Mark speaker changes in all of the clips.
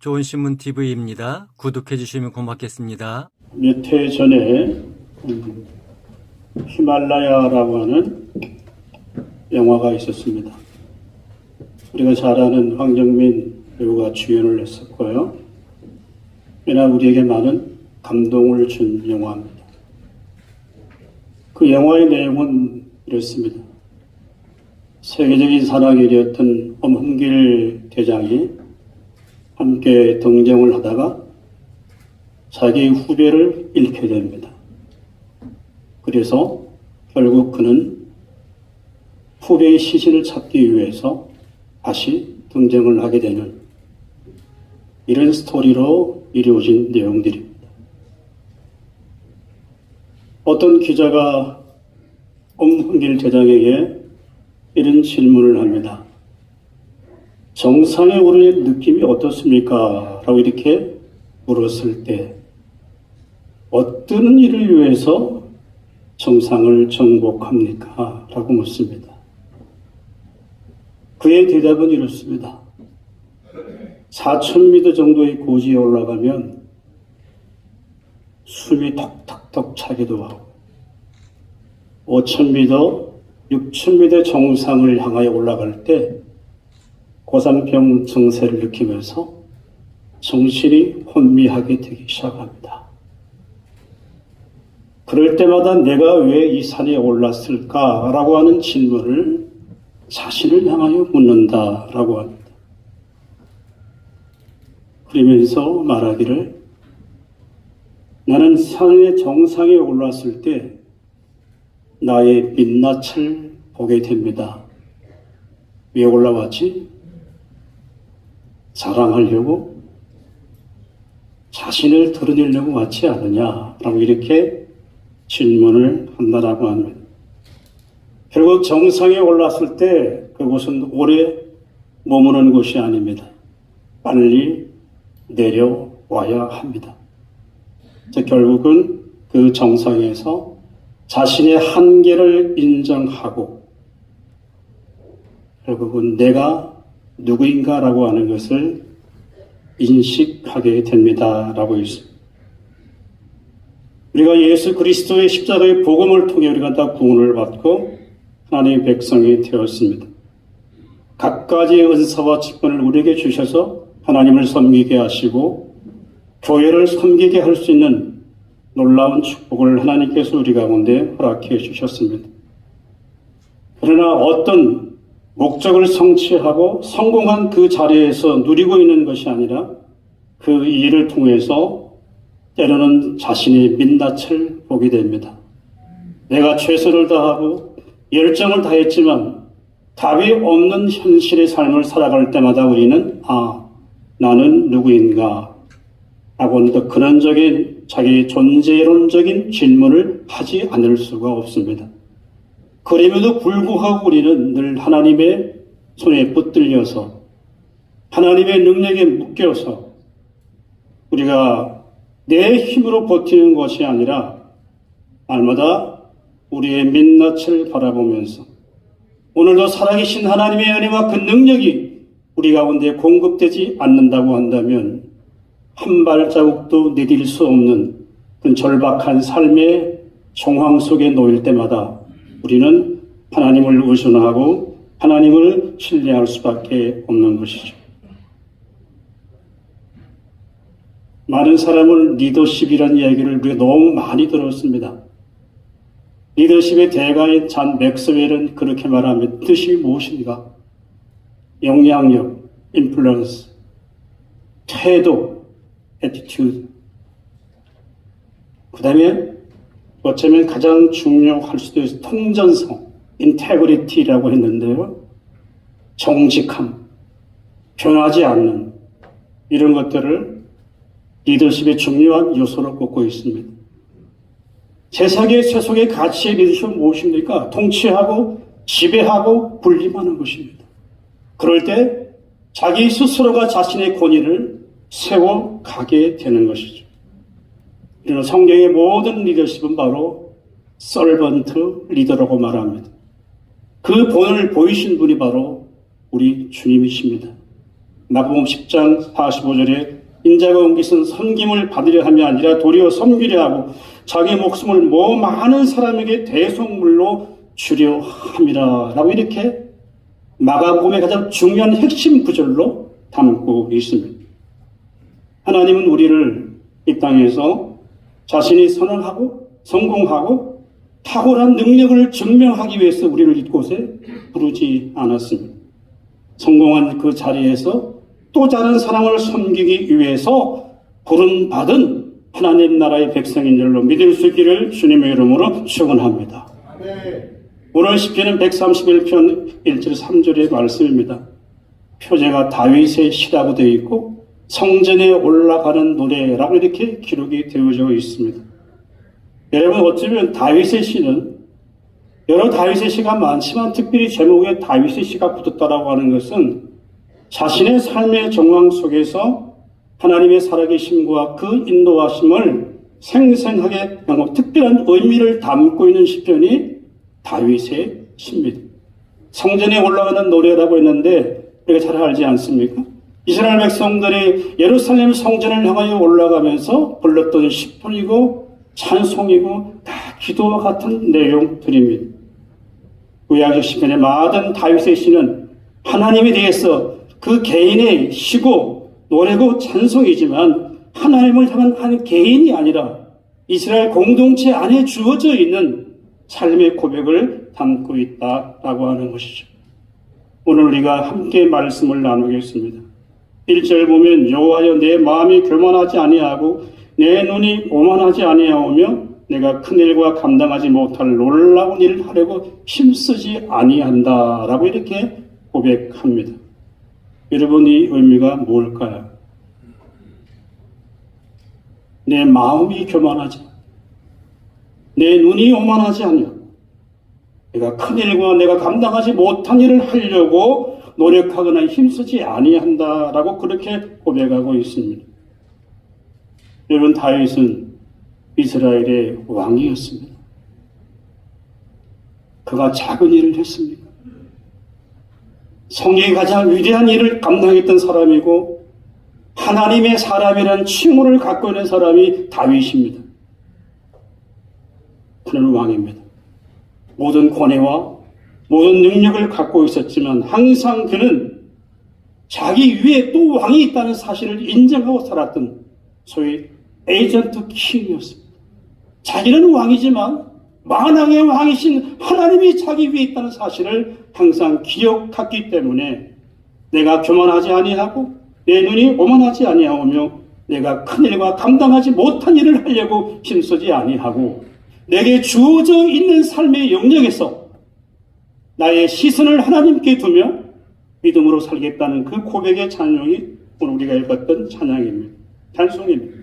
Speaker 1: 좋은 신문 TV입니다. 구독해 주시면 고맙겠습니다.
Speaker 2: 몇 해 전에 히말라야라고 하는 영화가 있었습니다. 우리가 잘 아는 황정민 배우가 주연을 했었고요. 꽤나 우리에게 많은 감동을 준 영화입니다. 그 영화의 내용은 이렇습니다. 세계적인 산악인이었던 엄흥길 대장이 함께 동정을 하다가 자기 후배를 잃게 됩니다. 그래서 결국 그는 후배의 시신을 찾기 위해서 다시 동정을 하게 되는 이런 스토리로 이루어진 내용들입니다. 어떤 기자가 엄흥길 대장에게 이런 질문을 합니다. 정상에 오르는 느낌이 어떻습니까? 라고 이렇게 물었을 때 어떤 일을 위해서 정상을 정복합니까? 라고 묻습니다. 그의 대답은 이렇습니다. 4,000m 정도의 고지에 올라가면 숨이 턱턱턱 차기도 하고 5,000m, 6,000m 정상을 향하여 올라갈 때 고산병 증세를 느끼면서 정신이 혼미하게 되기 시작합니다. 그럴 때마다 내가 왜 이 산에 올랐을까라고 하는 질문을 자신을 향하여 묻는다라고 합니다. 그러면서 말하기를 나는 산의 정상에 올랐을 때 나의 민낯을 보게 됩니다. 왜 올라왔지? 자랑하려고? 자신을 드러내려고 왔지 않느냐라고 이렇게 질문을 한다라고 합니다. 결국 정상에 올랐을 때 그곳은 오래 머무는 곳이 아닙니다. 빨리 내려와야 합니다. 결국은 그 정상에서 자신의 한계를 인정하고 결국은 내가 누구인가라고 하는 것을 인식하게 됩니다라고 있습니다. 우리가 예수 그리스도의 십자가의 복음을 통해 우리가 다 구원을 받고 하나님의 백성이 되었습니다. 각가지의 은사와 직분을 우리에게 주셔서 하나님을 섬기게 하시고 교회를 섬기게 할 수 있는 놀라운 축복을 하나님께서 우리 가운데 허락해 주셨습니다. 그러나 어떤 목적을 성취하고 성공한 그 자리에서 누리고 있는 것이 아니라 그 일을 통해서 때로는 자신의 민낯을 보게 됩니다. 내가 최선을 다하고 열정을 다했지만 답이 없는 현실의 삶을 살아갈 때마다 우리는 나는 누구인가? 라고 더 근원적인 자기 존재론적인 질문을 하지 않을 수가 없습니다. 그럼에도 불구하고 우리는 늘 하나님의 손에 붙들려서 하나님의 능력에 묶여서 우리가 내 힘으로 버티는 것이 아니라 날마다 우리의 민낯을 바라보면서 오늘도 살아계신 하나님의 은혜와 그 능력이 우리 가운데 공급되지 않는다고 한다면 한 발자국도 내딜 수 없는 그 절박한 삶의 정황 속에 놓일 때마다 우리는 하나님을 의존하고 하나님을 신뢰할 수밖에 없는 것이죠. 많은 사람은 리더십이라는 이야기를 우리가 너무 많이 들었습니다. 리더십의 대가인 잔 맥스웰은 그렇게 말합니다. 리더십이 무엇인가? 영향력, 인플루언스, 태도, 애티튜드. 그 다음에 어쩌면 가장 중요할 수도 있어요. 통전성, 인테그리티라고 했는데요. 정직함, 변하지 않는 이런 것들을 리더십의 중요한 요소로 꼽고 있습니다. 세상의 가치의 리더십은 무엇입니까? 통치하고 지배하고 군림하는 것입니다. 그럴 때 자기 스스로가 자신의 권위를 세워가게 되는 것이죠. 이런 성경의 모든 리더십은 바로 서번트 리더라고 말합니다. 그 본을 보이신 분이 바로 우리 주님이십니다. 마가복음 10장 45절에 인자가 온 것은 섬김을 받으려 함이 아니라 도리어 섬기려 하고 자기 목숨을 많은 사람에게 대속물로 주려 함이라 라고 이렇게 마가복음의 가장 중요한 핵심 구절로 담고 있습니다. 하나님은 우리를 이 땅에서 자신이 선언하고 성공하고 탁월한 능력을 증명하기 위해서 우리를 이곳에 부르지 않았습니다. 성공한 그 자리에서 또 다른 사람을 섬기기 위해서 부름받은 하나님 나라의 백성인 줄로 믿을 수 있기를 주님의 이름으로 축원합니다. 오늘 시편은 131편 1절 3절의 말씀입니다. 표제가 다윗의 시라고 되어 있고 성전에 올라가는 노래라고 이렇게 기록이 되어져 있습니다. 여러분 어쩌면 다윗의 시는 여러 다윗의 시가 많지만 특별히 제목에 다윗의 시가 붙었다라고 하는 것은 자신의 삶의 정황 속에서 하나님의 살아계심과 그 인도하심을 생생하게 하고 특별한 의미를 담고 있는 시편이 다윗의 시입니다. 성전에 올라가는 노래라고 했는데 우리가 잘 알지 않습니까? 이스라엘 백성들이 예루살렘 성전을 향하여 올라가면서 불렀던 시편이고 찬송이고 다 기도와 같은 내용들입니다. 구약의 시편의 모든 다윗의 시는 하나님에 대해서 그 개인의 시고 노래고 찬송이지만 하나님을 향한 한 개인이 아니라 이스라엘 공동체 안에 주어져 있는 삶의 고백을 담고 있다라고 하는 것이죠. 오늘 우리가 함께 말씀을 나누겠습니다. 1절 보면 여호와여 내 마음이 교만하지 아니하고 내 눈이 오만하지 아니하오며 내가 큰 일과 감당하지 못할 놀라운 일을 하려고 힘쓰지 아니한다라고 이렇게 고백합니다. 여러분 이 의미가 뭘까요? 내 마음이 교만하지 내 눈이 오만하지 않냐 내가 큰 일과 내가 감당하지 못한 일을 하려고 노력하거나 힘쓰지 아니한다라고 그렇게 고백하고 있습니다. 여러분 다윗은 이스라엘의 왕이었습니다. 그가 작은 일을 했습니까? 성경의 가장 위대한 일을 감당했던 사람이고 하나님의 사람이라는 칭호를 갖고 있는 사람이 다윗입니다. 그는 왕입니다. 모든 권위와 모든 능력을 갖고 있었지만 항상 그는 자기 위에 또 왕이 있다는 사실을 인정하고 살았던 소위 에이전트 킹이었습니다. 자기는 왕이지만 만왕의 왕이신 하나님이 자기 위에 있다는 사실을 항상 기억했기 때문에 내가 교만하지 아니하고 내 눈이 오만하지 아니하오며 내가 큰 일과 감당하지 못한 일을 하려고 힘쓰지 아니하고 내게 주어져 있는 삶의 영역에서 나의 시선을 하나님께 두며 믿음으로 살겠다는 그 고백의 찬양이 오늘 우리가 읽었던 찬양입니다. 찬송입니다.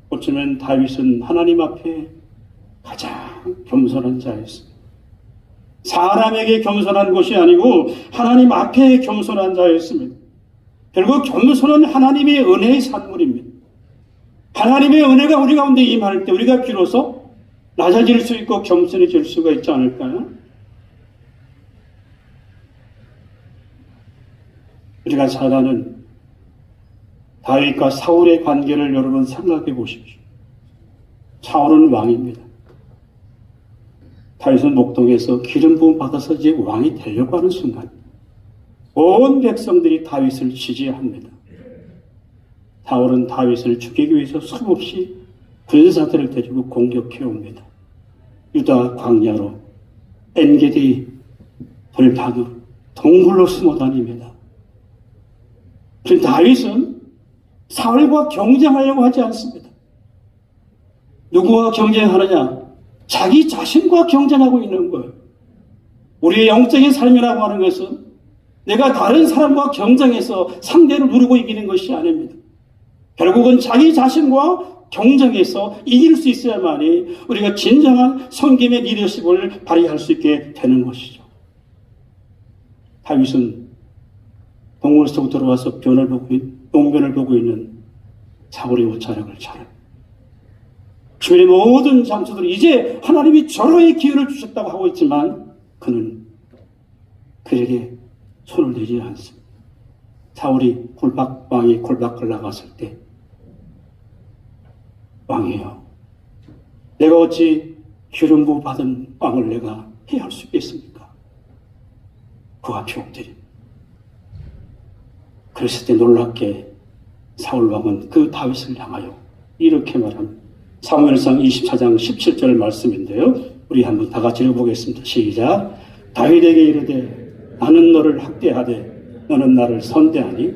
Speaker 2: 어쩌면 다윗은 하나님 앞에 가장 겸손한 자였습니다. 사람에게 겸손한 것이 아니고 하나님 앞에 겸손한 자였습니다. 결국 겸손은 하나님의 은혜의 산물입니다. 하나님의 은혜가 우리 가운데 임할 때 우리가 비로소 낮아질 수 있고 겸손해질 수가 있지 않을까요? 우리가 살아가는 다윗과 사울의 관계를 여러분 생각해 보십시오. 사울은 왕입니다. 다윗은 목동에서 기름 부음 받아서 이제 왕이 되려고 하는 순간 온 백성들이 다윗을 지지합니다. 사울은 다윗을 죽이기 위해서 수없이 군사들을 데리고 공격해 옵니다. 유다 광야로 엔게디 돌판으로 동굴로 숨어 다닙니다. 그런데 다윗은 사울과 경쟁하려고 하지 않습니다. 누구와 경쟁하느냐? 자기 자신과 경쟁하고 있는 거예요. 우리의 영적인 삶이라고 하는 것은 내가 다른 사람과 경쟁해서 상대를 누르고 이기는 것이 아닙니다. 결국은 자기 자신과 경쟁해서 이길 수 있어야만이 우리가 진정한 성김의 리더십을 발휘할 수 있게 되는 것이죠. 다윗은 동굴 속으로 들어와서 용변을 보고 있는 사울의 옷자락을 잘 주변의 모든 장수들이 이제 하나님이 절호의 기회를 주셨다고 하고 있지만 그는 그에게 손을 대지 않습니다. 사울이 왕이 굴박을 나갔을 때 왕이여, 내가 어찌 기름 부어 받은 왕을 내가 해할 수 있겠습니까? 그 앞에 엎드림. 그랬을 때 놀랍게 사울 왕은 그 다윗을 향하여 이렇게 말합니다. 사무엘상 24장 17절 말씀인데요. 우리 한번 다 같이 읽어보겠습니다. 시작. 다윗에게 이르되 나는 너를 학대하되 너는 나를 선대하니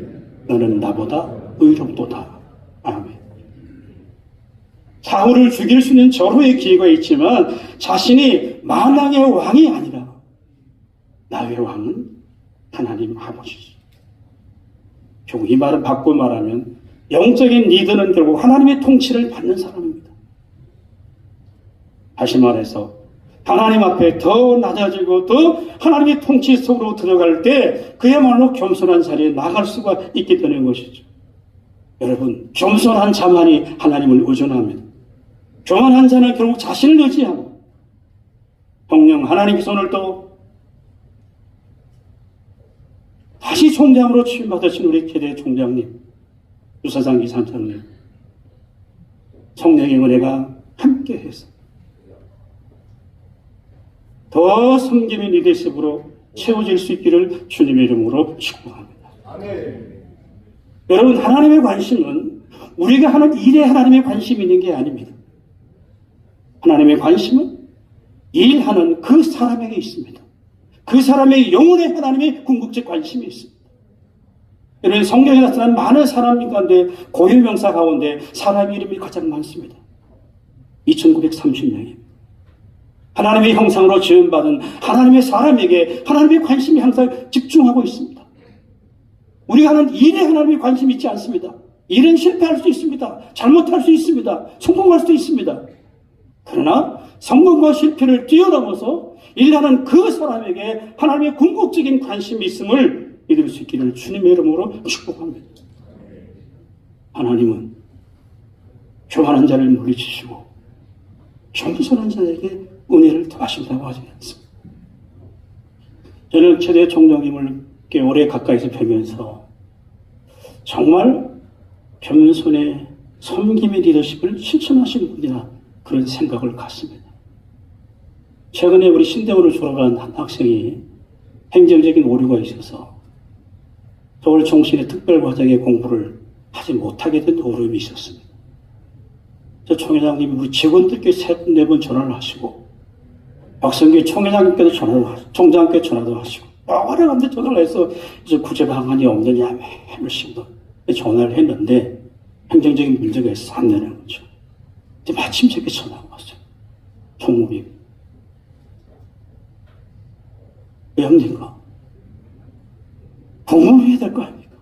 Speaker 2: 너는 나보다 의롭도다. 아멘. 사울을 죽일 수 있는 절호의 기회가 있지만 자신이 만왕의 왕이 아니라 나의 왕은 하나님 아버지지. 결국 이 말은 바꿔 말하면 영적인 리더는 결국 하나님의 통치를 받는 사람입니다. 다시 말해서 하나님 앞에 더 낮아지고 더 하나님의 통치 속으로 들어갈 때 그야말로 겸손한 자리에 나갈 수가 있게 되는 것이죠. 여러분, 겸손한 자만이 하나님을 의존합니다. 교만한 자는 결국 자신을 의지하고 성령 하나님의 손을 또 다시 총장으로 취임받으신 우리 교대 총장님, 유사장 이사장님, 성령의 은혜가 함께해서 더 섬김의 리더십으로 채워질 수 있기를 주님의 이름으로 축복합니다. 여러분, 하나님의 관심은 우리가 하는 일에 하나님의 관심이 있는 게 아닙니다. 하나님의 관심은 일하는 그 사람에게 있습니다. 그 사람의 영혼에 하나님의 궁극적 관심이 있습니다. 여러분, 성경에 나타난 많은 사람 가운데 고유명사 가운데 사람 이름이 가장 많습니다. 2930명입니다. 하나님의 형상으로 지음받은 하나님의 사람에게 하나님의 관심이 항상 집중하고 있습니다. 우리가 하는 일에 하나님의 관심이 있지 않습니다. 일은 실패할 수 있습니다. 잘못할 수 있습니다. 성공할 수도 있습니다. 그러나 성공과 실패를 뛰어넘어서 일하는 그 사람에게 하나님의 궁극적인 관심이 있음을 믿을 수 있기를 주님의 이름으로 축복합니다. 하나님은 교만한 자를 물리치시고 겸손한 자에게 은혜를 더하신다고 하지 않습니다. 저는 최대 총장님을 꽤 오래 가까이서 뵈면서 정말 겸손의 섬김의 리더십을 실천하시는 분이라 그런 생각을 갖습니다. 최근에 우리 신대원을 졸업한 한 학생이 행정적인 오류가 있어서 서울 종신의 특별과정의 공부를 하지 못하게 된 어려움이 있었습니다. 저 총회장님이 우리 직원들께 3-4번 전화를 하시고 박성기 총회장님께도 총장님께 전화도 하시고 여러 가지 전화를 해서 이제 구제 방안이 없느냐 매일 씩도 전화를 했는데 행정적인 문제가 있어서 안 되는 거죠. 근데 마침 제게 전화가 왔어요. 총무님, 외형님과 공무해야 될 거 아닙니까?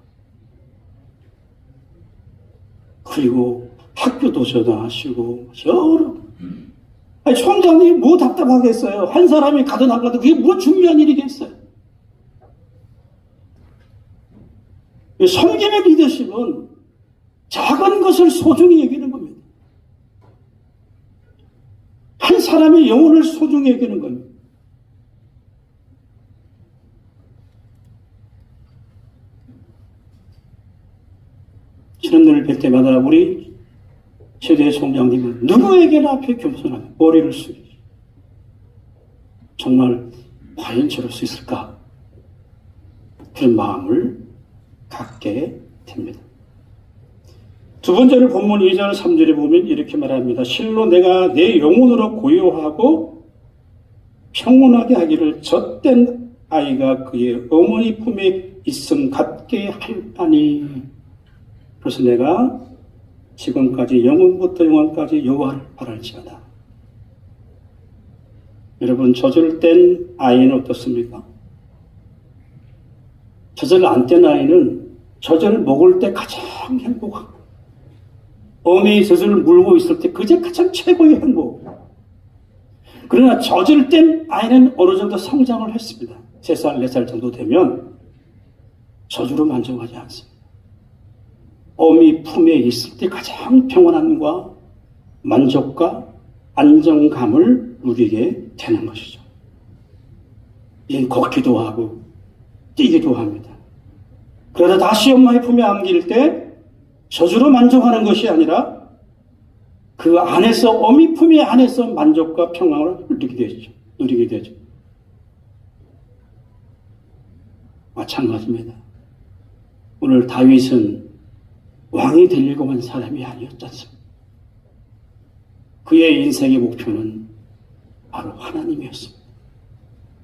Speaker 2: 그리고 학교도 전화하시고 여러 총장님이 뭐 답답하겠어요. 한 사람이 가든 안 가든 그게 뭐 중요한 일이겠어요. 섬김의 리더십은 작은 것을 소중히 여기는 겁니다. 한 사람의 영혼을 소중히 여기는 겁니다. 지난날 뵐 때마다 우리 최대 총장님은 누구에게나 앞에 겸손하게 머리를 숙이죠. 정말 과연 저럴 수 있을까? 그런 마음을 갖게 됩니다. 두 번째로 본문 2절 3절에 보면 이렇게 말합니다. 실로 내가 내 영혼으로 고요하고 평온하게 하기를 젖된 아이가 그의 어머니 품에 있음 같게 할까니. 그래서 내가 지금까지 영원부터 영원까지 여호와를 바랄지어다. 여러분, 젖을 뗀 아이는 어떻습니까? 젖을 안 뗀 아이는 젖을 먹을 때 가장 행복하고 어미의 젖을 물고 있을 때 그게 가장 최고의 행복. 그러나 젖을 뗀 아이는 어느 정도 성장을 했습니다. 3살, 4살 정도 되면 젖으로 만족하지 않습니다. 어미 품에 있을 때 가장 평온함과 만족과 안정감을 누리게 되는 것이죠. 이젠 걷기도 하고 뛰기도 합니다. 그러다 다시 엄마의 품에 안길 때 저주로 만족하는 것이 아니라 그 안에서 어미 품의 안에서 만족과 평안을 누리게 되죠. 마찬가지입니다. 오늘 다윗은 왕이 되려고 한 사람이 아니었지 않습니까? 그의 인생의 목표는 바로 하나님이었습니다.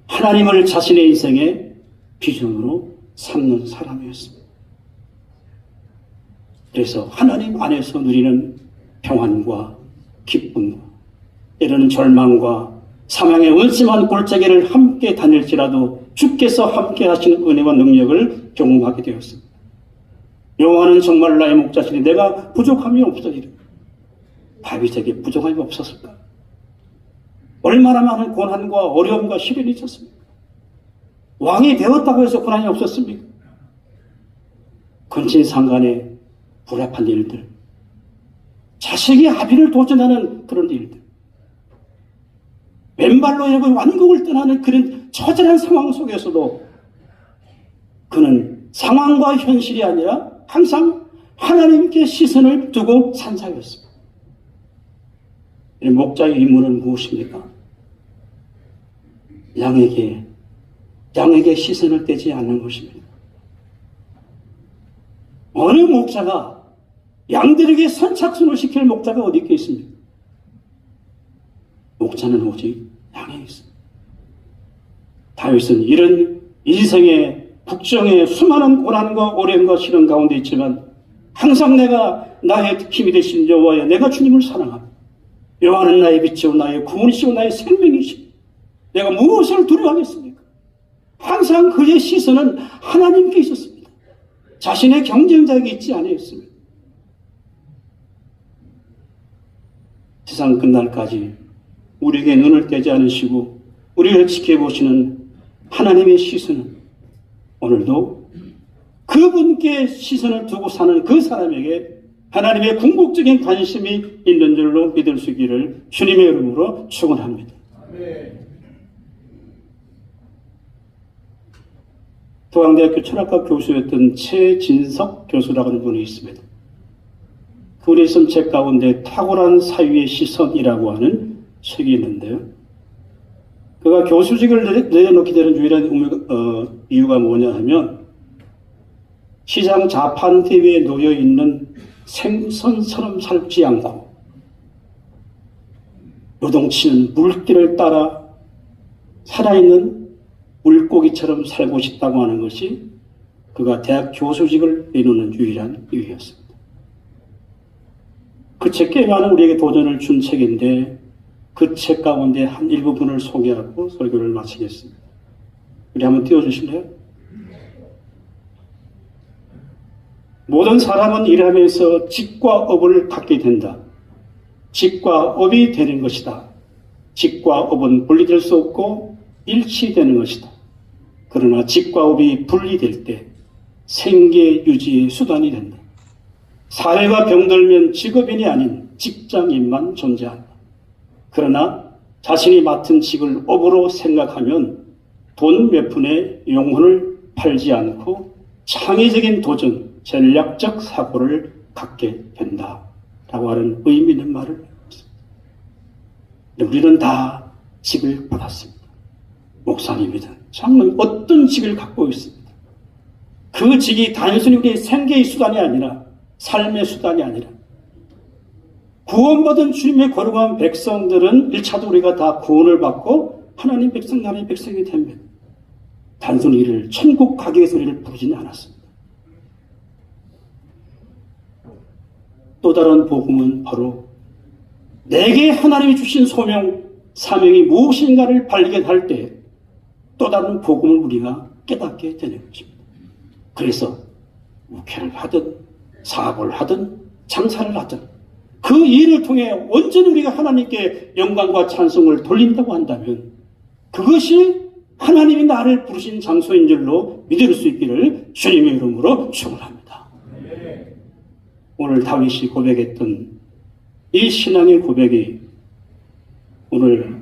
Speaker 2: 하나님을 자신의 인생의 비전으로 삼는 사람이었습니다. 그래서 하나님 안에서 누리는 평안과 기쁨과 때로는 절망과 사망의 은심한 골짜기를 함께 다닐지라도 주께서 함께 하시는 은혜와 능력을 경험하게 되었습니다. 여호와는 정말 나의 목자시니 내가 부족함이 없으리라. 다윗에게 부족함이 없었을까? 얼마나 많은 고난과 어려움과 시련이 있었습니까? 왕이 되었다고 해서 고난이 없었습니까? 근친상간의 불합한 일들, 자식이 아비를 도전하는 그런 일들, 왼발로 이러고 완국을 떠나는 그런 처절한 상황 속에서도 그는 상황과 현실이 아니라 항상 하나님께 시선을 두고 산 자였습니다. 목자의 임무는 무엇입니까? 양에게 시선을 떼지 않는 것입니다. 어느 목자가 양들에게 선착순을 시킬 목자가 어디 있겠습니까? 목자는 오직 양에 있습니다. 다윗은 이런 인생의 북정의 수많은 고난과 어려움과 시련 가운데 있지만 항상 내가 나의 힘이 되신 여호와여, 내가 주님을 사랑합니다. 여호와는 나의 빛이요 나의 구원이시오 나의 생명이시오. 내가 무엇을 두려워하겠습니까? 항상 그의 시선은 하나님께 있었습니다. 자신의 경쟁자에게 있지 않았습니다. 세상 끝날까지 우리에게 눈을 떼지 않으시고 우리를 지켜보시는 하나님의 시선은 오늘도 그분께 시선을 두고 사는 그 사람에게 하나님의 궁극적인 관심이 있는 줄로 믿을 수 있기를 주님의 이름으로 축원합니다. 도양대학교 철학과 교수였던 최진석 교수라고 하는 분이 있습니다. 그분이 쓴 책 가운데 탁월한 사유의 시선이라고 하는 책이 있는데요. 그가 교수직을 내려놓게 되는 유일한 이유가 뭐냐 하면 시장 자판 대위에 놓여 있는 생선처럼 살지 않고 요동치는 물길을 따라 살아있는 물고기처럼 살고 싶다고 하는 것이 그가 대학 교수직을 내놓는 유일한 이유였습니다. 그 책 꽤 많은 우리에게 도전을 준 책인데 그 책 가운데 한 일부분을 소개하고 설교를 마치겠습니다. 우리 한번 띄워주실래요? 모든 사람은 일하면서 직과 업을 갖게 된다. 직과 업이 되는 것이다. 직과 업은 분리될 수 없고 일치되는 것이다. 그러나 직과 업이 분리될 때 생계 유지의 수단이 된다. 사회가 병들면 직업인이 아닌 직장인만 존재한다. 그러나 자신이 맡은 직을 업으로 생각하면 돈 몇 푼에 영혼을 팔지 않고 창의적인 도전, 전략적 사고를 갖게 된다라고 하는 의미 있는 말을 했습니다. 우리는 다 직을 받았습니다. 목사님이든 장로님 어떤 직을 갖고 있습니다. 그 직이 단순히 우리의 생계의 수단이 아니라 삶의 수단이 아니라 구원받은 주님의 거룩한 백성들은 1차도 우리가 다 구원을 받고 하나님 백성, 나라의 백성이 됩니다. 단순히 이를 천국 가기 위해서 우리를 부르지는 않았습니다. 또 다른 복음은 바로 내게 하나님이 주신 소명, 사명이 무엇인가를 발견할 때 또 다른 복음을 우리가 깨닫게 되는 것입니다. 그래서 목회를 하든 사업을 하든 장사를 하든 그 일을 통해 온전히 우리가 하나님께 영광과 찬송을 돌린다고 한다면 그것이 하나님이 나를 부르신 장소인 줄로 믿을 수 있기를 주님의 이름으로 축원합니다. 오늘 다윗이 고백했던 이 신앙의 고백이 오늘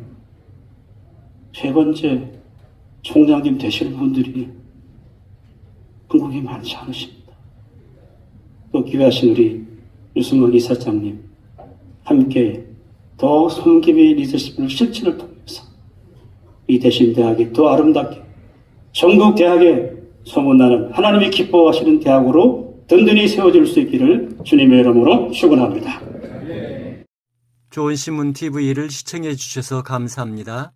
Speaker 2: 세 번째 총장님 되시는 분들이 한국에 많지 않으십니다. 또 귀하신 우리 유승원 이사장님 함께 더 손깊이 리더십을 실천을 통해서 이 대신대학이 더 아름답게 전국 대학에 소문나는 하나님이 기뻐하시는 대학으로 든든히 세워질 수 있기를 주님의 이름으로 축원합니다.
Speaker 1: 좋은 신문 TV를 시청해 주셔서 감사합니다.